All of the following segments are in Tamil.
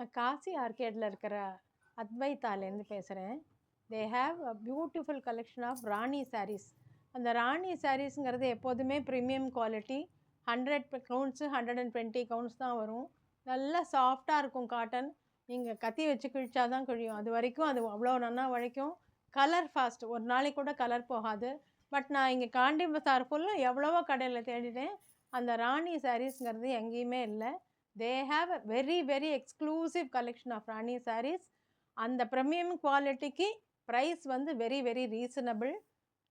நான் காசி ஆர்கேட்ல இருக்கிற அத்வைத்தாலேருந்து பேசுகிறேன். They have a beautiful collection of Rani sarees. அந்த ராணி சாரீஸுங்கிறது எப்போதுமே ப்ரீமியம் குவாலிட்டி. 100 கவுண்ட்ஸு 120 கவுண்ட்ஸ் தான் வரும். நல்லா சாஃப்டாக இருக்கும் காட்டன். நீங்கள் கத்தி வச்சு கிழிச்சா தான் கிழியும். அது வரைக்கும் அது அவ்வளோ நல்லா உழைக்கும். Colour fast. ஒரு நாளைக்கு கூட கலர் போகாது. பட் நான் இங்கே காண்டி பஜார் ஃபுல்லாக எவ்வளவோ கடையில் தேடிட்டேன். அந்த ராணி சாரீஸுங்கிறது எங்கேயுமே இல்லை. They have a very very exclusive collection of Rani sarees. அந்த ப்ரீமியம் குவாலிட்டிக்கு ப்ரைஸ் வந்து வெரி வெரி ரீசனபிள்.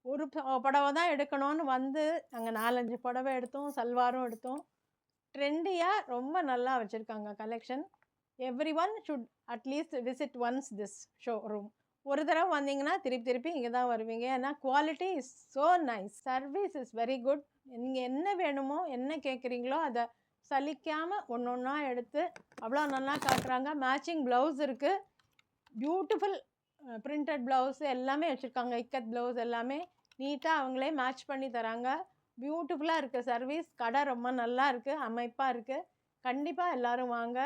ஒரு புடவை தான் எடுக்கணும்னு வந்து நாங்கள் 4-5 புடவை எடுத்தோம், சல்வாரும் எடுத்தோம். ட்ரெண்டியாக ரொம்ப நல்லா வச்சுருக்காங்க collection. Every one should at least visit once this showroom. ஒரு தடவை வந்தீங்கன்னா திருப்பி திருப்பி இங்கே தான் வருவீங்க. ஏன்னா quality is so nice. Service is very good. நீங்கள் என்ன வேணுமோ என்ன கேட்குறீங்களோ அதை சலிக்காமல் ஒன்று ஒன்றா எடுத்து அவ்வளோ நல்லா காட்டுறாங்க. மேட்சிங் ப்ளவுஸ் இருக்குது. பியூட்டிஃபுல் பிரிண்டட் ப்ளவுஸ் எல்லாமே வச்சுருக்காங்க. இக்கத் ப்ளவுஸ் எல்லாமே நீட்டாக அவங்களே மேட்ச் பண்ணி தராங்க. பியூட்டிஃபுல்லாக இருக்குது சர்வீஸ். கடை ரொம்ப நல்லா இருக்குது, அமைப்பாக இருக்குது. கண்டிப்பாக எல்லோரும் வாங்க.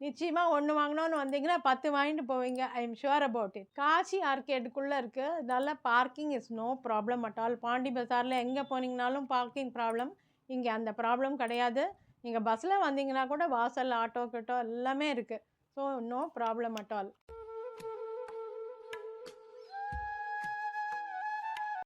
நிச்சயமாக ஒன்று வாங்கினோன்னு வந்தீங்கன்னா 10 வாங்கிட்டு போவீங்க. I am sure about it. Kasi ஆர்கேடுக்குள்ளே இருக்குது. நல்ல parking is no problem at all. Pondy பஜாரில் எங்கே போனீங்கனாலும் பார்க்கிங் ப்ராப்ளம். இங்கே அந்த ப்ராப்ளம் கிடையாது. நீங்கள் பஸ்ஸில் வந்தீங்கன்னா கூட வாசல் ஆட்டோ கிட்டோ எல்லாமே இருக்குது. So no problem at all.